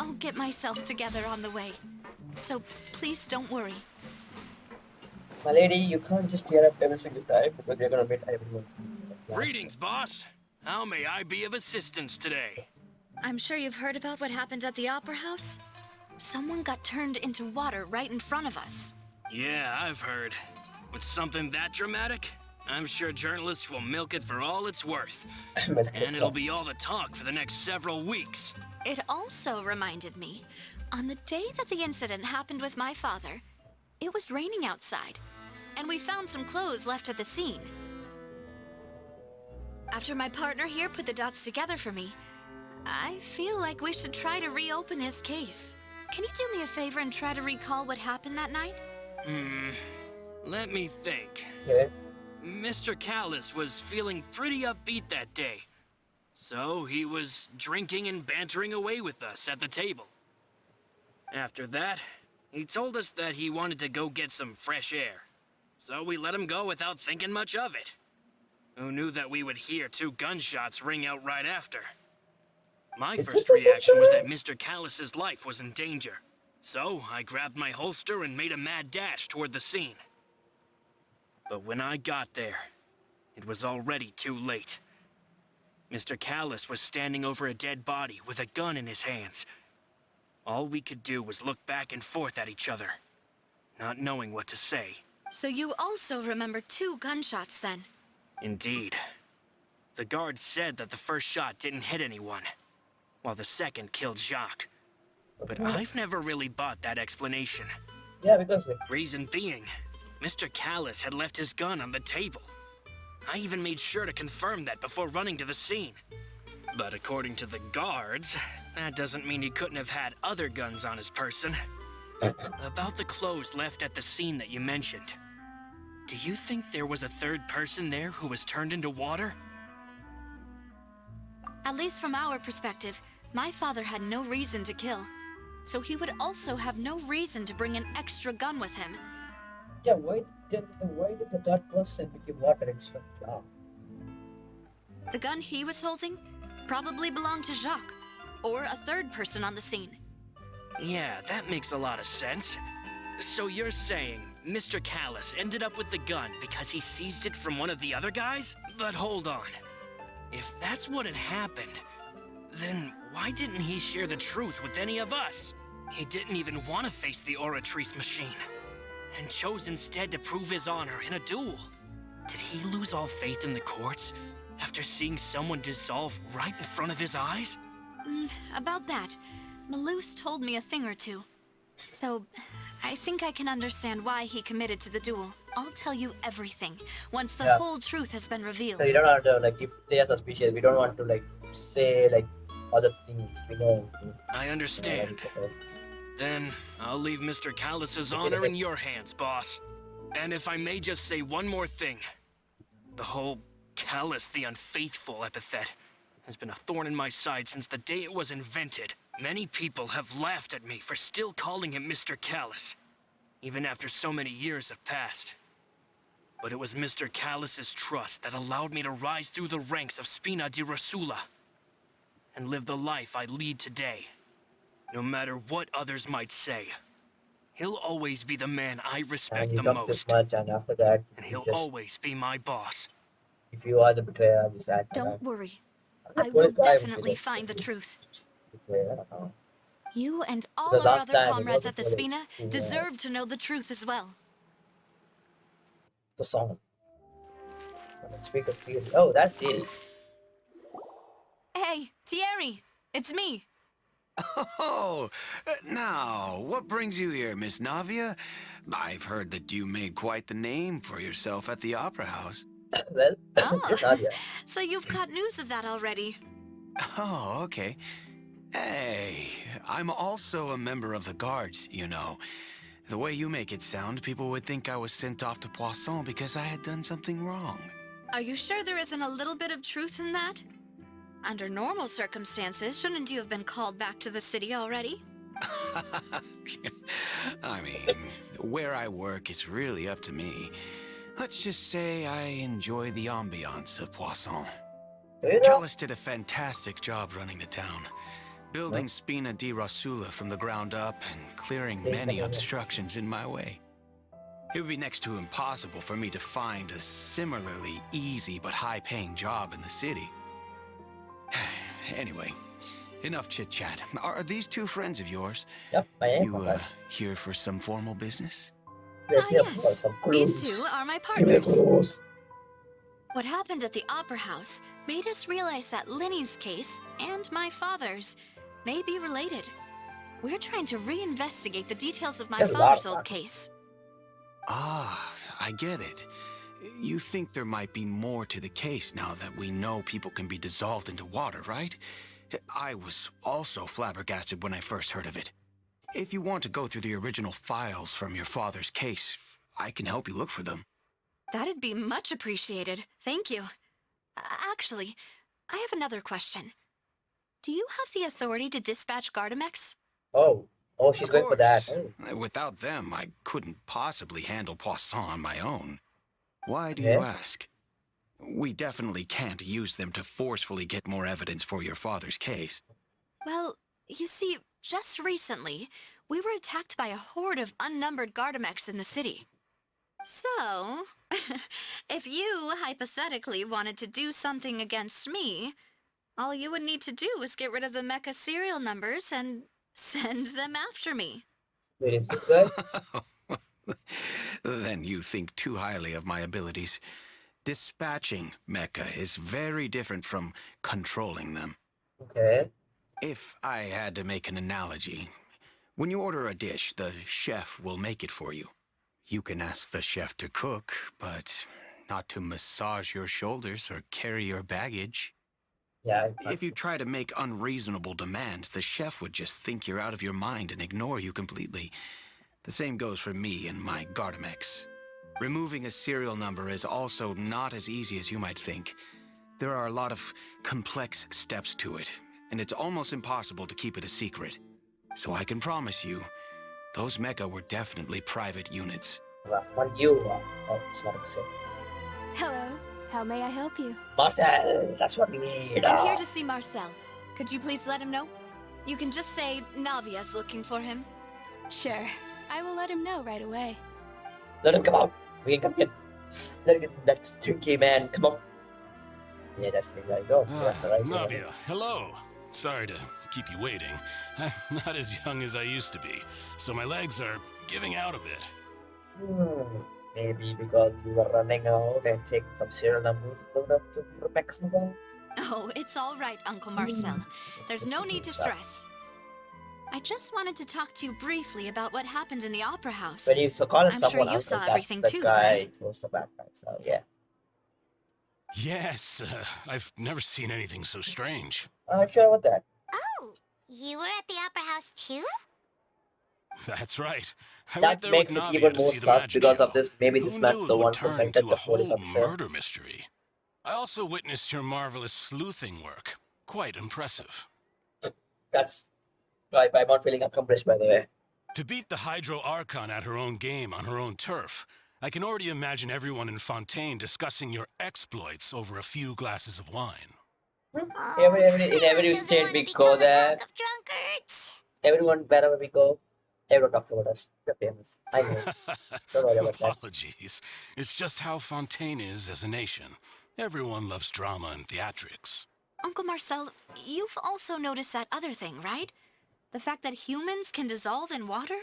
I'll get myself together on the way. So please don't worry. My lady, you can't just tear up every single time because you're gonna meet everyone. Greetings, boss. How may I be of assistance today? I'm sure you've heard about what happened at the Opera House. Someone got turned into water right in front of us. Yeah, I've heard. With something that dramatic, I'm sure journalists will milk it for all it's worth. And it'll be all the talk for the next several weeks. It also reminded me, on the day that the incident happened with my father, it was raining outside, and we found some clothes left at the scene. After my partner here put the dots together for me, I feel like we should try to reopen his case. Can you do me a favor and try to recall what happened that night? Let me think. Yeah. Mr. Callis was feeling pretty upbeat that day. So he was drinking and bantering away with us at the table. After that, he told us that he wanted to go get some fresh air. So we let him go without thinking much of it. Who knew that we would hear 2 gunshots ring out right after? My first reaction was that Mr. Callis's life was in danger. So I grabbed my holster and made a mad dash toward the scene. But when I got there, it was already too late. Mr. Callis was standing over a dead body with a gun in his hands. All we could do was look back and forth at each other, not knowing what to say. So you also remember 2 gunshots then? Indeed. The guard said that the first shot didn't hit anyone, while the second killed Jacques. But I've never really bought that explanation. Yeah, because like, Reason being, Mr. Callis had left his gun on the table. I even made sure to confirm that before running to the scene. But according to the guards, that doesn't mean he couldn't have had other guns on his person. About the clothes left at the scene that you mentioned, do you think there was a third person there who was turned into water? At least from our perspective, my father had no reason to kill. So he would also have no reason to bring an extra gun with him. yeah, why did the third person become water extra? Wow. The gun he was holding probably belonged to Jacques, or a third person on the scene. Yeah, that makes a lot of sense. So you're saying Mr. Callis ended up with the gun because he seized it from one of the other guys? But hold on. If that's what had happened, then why didn't he share the truth with any of us? He didn't even want to face the Oratrice machine, and chose instead to prove his honor in a duel. Did he lose all faith in the courts after seeing someone dissolve right in front of his eyes? About that, Malouse told me a thing or two. So, I think I can understand why he committed to the duel. I'll tell you everything, once the whole truth has been revealed. So you don't have to like, if they are suspicious, we don't want to like say like other things. We know. I understand. Then I'll leave Mr. Callis's honor in your hands, boss. And if I may just say one more thing. The whole Callis the Unfaithful epithet has been a thorn in my side since the day it was invented. Many people have laughed at me for still calling him Mr. Callis, even after so many years have passed. But it was Mr. Callis's trust that allowed me to rise through the ranks of Spina di Rosula and live the life I lead today. No matter what others might say, he'll always be the man I respect And you the talk this most. much, and after that, And you he'll just, always be my boss. if you are the betrayer, this act. Don't worry. The I will police guy will definitely just- find the truth. betrayer, You and all Because our last other time it comrades was at the the Spina police, deserve to know the truth as well. the song. Let's speak of Thierry. Oh, that's Thierry. Hey, Thierry, it's me. Oh, now, what brings you here, Miss Navia? I've heard that you made quite the name for yourself at the Opera House. Well, Oh, it's Nadia. so you've caught news of that already. Oh, okay. Hey, I'm also a member of the Guards, you know. The way you make it sound, people would think I was sent off to Poisson because I had done something wrong. Are you sure there isn't a little bit of truth in that? Under normal circumstances, shouldn't you have been called back to the city already? I mean, where I work is really up to me. Let's just say I enjoy the ambiance of Poisson. Do you know? Callis did a fantastic job running the town. building Spina di Rosula from the ground up and clearing many obstructions in my way. It would be next to impossible for me to find a similarly easy but high-paying job in the city. Anyway, enough chit-chat. Are these two friends of yours? Yep, I am. You, here for some formal business? Yes. These two are my partners. What happened at the Opera House made us realize that Linny's case and my father's may be related. We're trying to reinvestigate the details of my father's old case. Ah, I get it. You think there might be more to the case now that we know people can be dissolved into water, right? I was also flabbergasted when I first heard of it. If you want to go through the original files from your father's case, I can help you look for them. That'd be much appreciated. Thank you. Actually, I have another question. Do you have the authority to dispatch Gardamex? Oh, she's Of going for that. course. Without them, I couldn't possibly handle Poisson on my own. Why do you ask? We definitely can't use them to forcefully get more evidence for your father's case. Well, you see, just recently, we were attacked by a horde of unnumbered Gardamex in the city. So, if you hypothetically wanted to do something against me, all you would need to do is get rid of the mecha serial numbers and send them after me. Wait, is this guy? Then you think too highly of my abilities. Dispatching mecha is very different from controlling them. Okay. If I had to make an analogy, when you order a dish, the chef will make it for you. You can ask the chef to cook, but not to massage your shoulders or carry your baggage. Yeah. If you try to make unreasonable demands, the chef would just think you're out of your mind and ignore you completely. The same goes for me and my Gardamex. Removing a serial number is also not as easy as you might think. There are a lot of complex steps to it, and it's almost impossible to keep it a secret. So I can promise you, those mecha were definitely private units. What you are. Oh, it's not a mistake. Hello. How may I help you? Marcel, that's what we need. I'm here to see Marcel. Could you please let him know? You can just say Navia's looking for him. Sure. I will let him know right away. Let him come out. We can come in. Let him get that tricky man. Come on. Yeah, that's the guy. Go. That's the right Navia, hello. Sorry to keep you waiting. I'm not as young as I used to be, so my legs are giving out a bit. Maybe because you were running out and taking some serial numbers to the maximum. Oh, it's all right, Uncle Marcel. There's no need to stress. I just wanted to talk to you briefly about what happened in the Opera House. When you call him I'm someone sure you else, saw that's everything the too, guy right? who's the bad guy. So yeah. Yes, I've never seen anything so strange. Sure about that. Oh, you were at the Opera House too? That's right. I went That there makes with it Navia even to more see the sus magic because show. of this. Maybe Who this knew man's it the would one who turn invented into the a whole police officer. murder mystery. I also witnessed your marvelous sleuthing work. Quite impressive. That's why I'm not feeling accomplished, by the way. To beat the Hydro Archon at her own game on her own turf, I can already imagine everyone in Fontaine discussing your exploits over a few glasses of wine. Oh, In every doesn't state wanna we become go the there, talk of drunkards. everyone, wherever we go, everyone talks about us. We're famous. I know. Don't worry about that. Apologies. It's just how Fontaine is as a nation. Everyone loves drama and theatrics. Uncle Marcel, you've also noticed that other thing, right? The fact that humans can dissolve in water?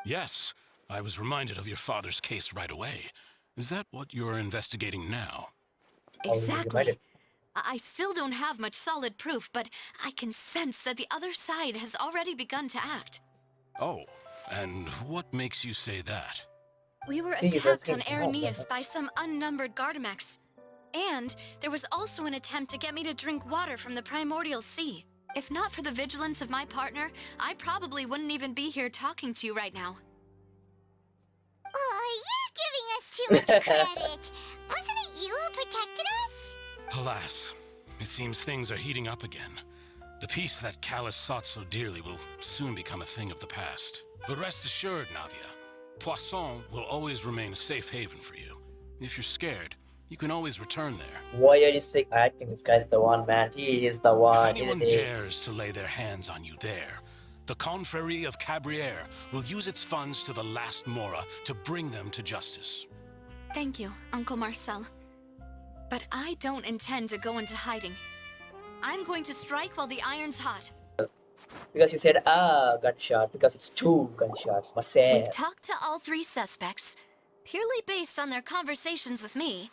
Yes, I was reminded of your father's case right away. Is that what you're investigating now? How will you remind Exactly. it? I still don't have much solid proof, but I can sense that the other side has already begun to act. Oh, and what makes you say that? We were See, attacked that's on it. Arrhenius by some unnumbered Gardamex. And there was also an attempt to get me to drink water from the primordial sea. If not for the vigilance of my partner, I probably wouldn't even be here talking to you right now. Oh, you're giving us too much credit. Wasn't it you who protected us? Alas, it seems things are heating up again. The peace that Callus sought so dearly will soon become a thing of the past. But rest assured, Navia, Poisson will always remain a safe haven for you. If you're scared, You can always return there. Why are you sick? I think this guy's the one, man. He is the If one. anyone dares to lay their hands on you there, the Confrérie of Cabriere will use its funds to the last Mora to bring them to justice. Thank you, Uncle Marcel. But I don't intend to go into hiding. I'm going to strike while the iron's hot. Because you said, gunshot. Because it's 2 gunshots. Marcel. We've talked to all 3 suspects, purely based on their conversations with me.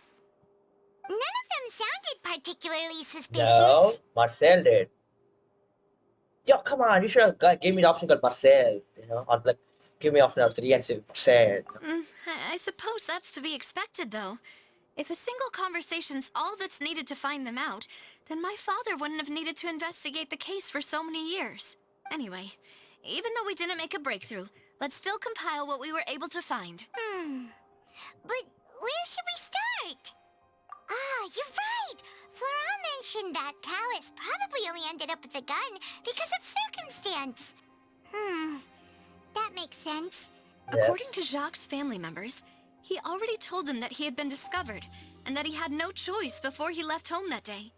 None of them sounded particularly suspicious. No, Marcel did. Yo, come on. You should have gave me the option called Marcel. You know, or like, give me option of 3 and say Marcel. I suppose that's to be expected, though. If a single conversation's all that's needed to find them out, then my father wouldn't have needed to investigate the case for so many years. Anyway, even though we didn't make a breakthrough, let's still compile what we were able to find. But where should we start? Ah, you're right! Flora mentioned that Callus probably only ended up with the gun because of circumstance. That makes sense. Yes. According to Jacques' family members, he already told them that he had been discovered, and that he had no choice before he left home that day.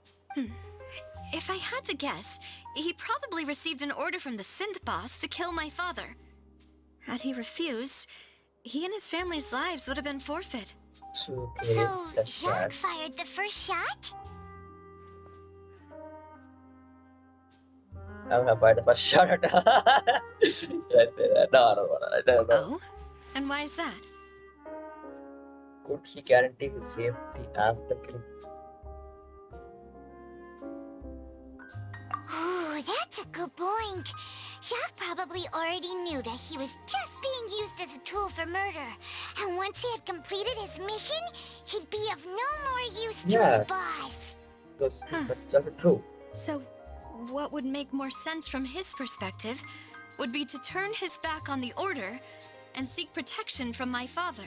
If I had to guess, he probably received an order from the synth boss to kill my father. Had he refused, he and his family's lives would have been forfeit. So, Jacques fired the first shot? I'm gonna find the first shot at Did I say that? No, I don't want to. I don't know. Oh? And why is that? Could he guarantee his safety after killing? Ooh, that's a good point. Jacques probably already knew that he was just being used as a tool for murder. And once he had completed his mission, he'd be of no more use to his boss. Because that's true. So, what would make more sense from his perspective would be to turn his back on the order and seek protection from my father.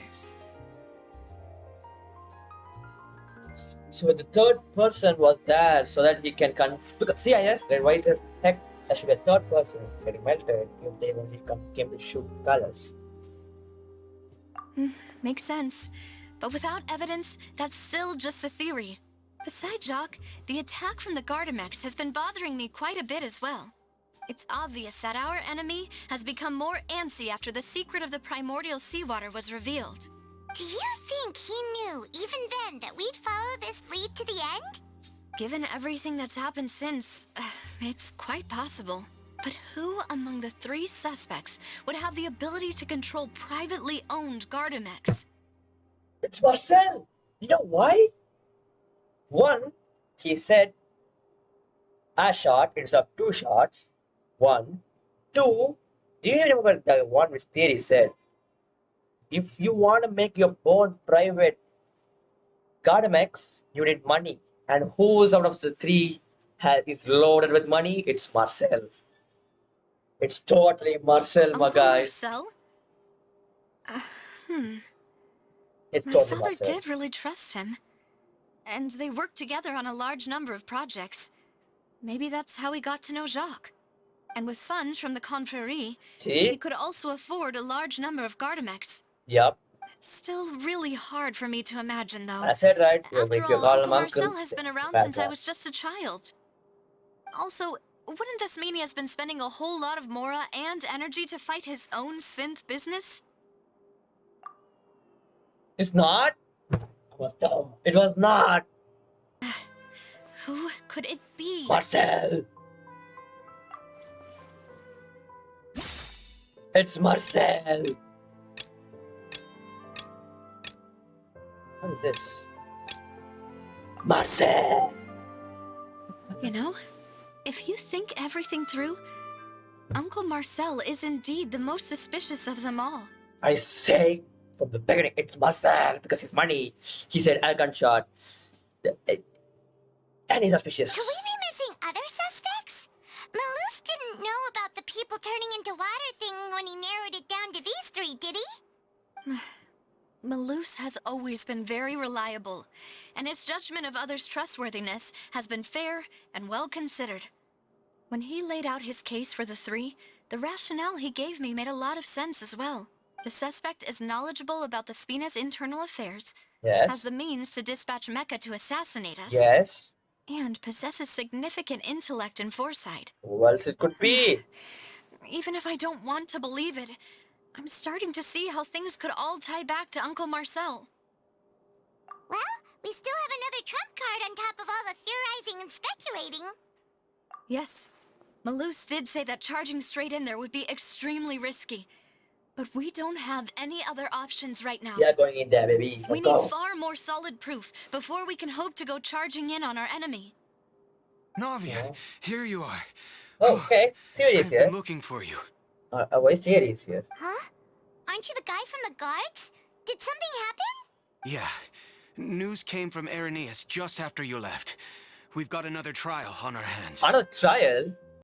So the third person was there so that he can because see, I asked, right, why the heck there should be a third person getting melted if they only came to shoot colors. Makes sense. But without evidence, that's still just a theory. Besides Jacques, the attack from the Gardamex has been bothering me quite a bit as well. It's obvious that our enemy has become more antsy after the secret of the primordial seawater was revealed. Do you think he knew, even then, that we'd follow this lead to the end? Given everything that's happened since, it's quite possible. But who among the 3 suspects would have the ability to control privately owned Gardamex? It's Marcel! You know why? 1, he said a shot instead of 2 shots. 1. 2, do you remember the one which Theory said? If you want to make your own private Gardamex, you need money. And who's out of the 3 is loaded with money? It's Marcel. It's totally Marcel, my Uncle guy. Marcel? It's My totally father Marcel. did really trust him. And they worked together on a large number of projects. Maybe that's how he got to know Jacques. And with funds from the Confrérie, he See? could also afford a large number of Gardamex. Yup. Still really hard for me to imagine, though. I said right. After If you all, call Uncle him Marcel uncle, has been around bad since guy. I was just a child. Also, wouldn't this mean he has been spending a whole lot of Mora and energy to fight his own synth business? It's not. I was dumb. It was not. Who could it be? Marcel. It's Marcel. What is this? Marcel. You know, if you think everything through, Uncle Marcel is indeed the most suspicious of them all. I say from the beginning, it's Marcel because his money. He said a gunshot. And he's suspicious. Could we be missing other suspects? Malus didn't know about the people turning into water thing when he narrowed it down to these 3, did he? Malus has always been very reliable, and his judgment of others' trustworthiness has been fair and well considered. When he laid out his case for the 3, the rationale he gave me made a lot of sense as well. The suspect is knowledgeable about the Spina's internal affairs, has Yes. the means to dispatch Mecha to assassinate us, Yes. and possesses significant intellect and foresight. Who else it could be? Even if I don't want to believe it, I'm starting to see how things could all tie back to Uncle Marcel. Well, we still have another trump card on top of all the theorizing and speculating. Yes, Malus did say that charging straight in there would be extremely risky. But we don't have any other options right now. We are going in there, baby. We Let's need go. far more solid proof before we can hope to go charging in on our enemy. Navia, here you are. Oh, okay. Theory is I've here. been looking for you. Why is Theory is here? Huh? Aren't you the guy from the guards? Did something happen? Yeah. News came from Irenaeus just after you left. We've got another trial on our hands. Another trial?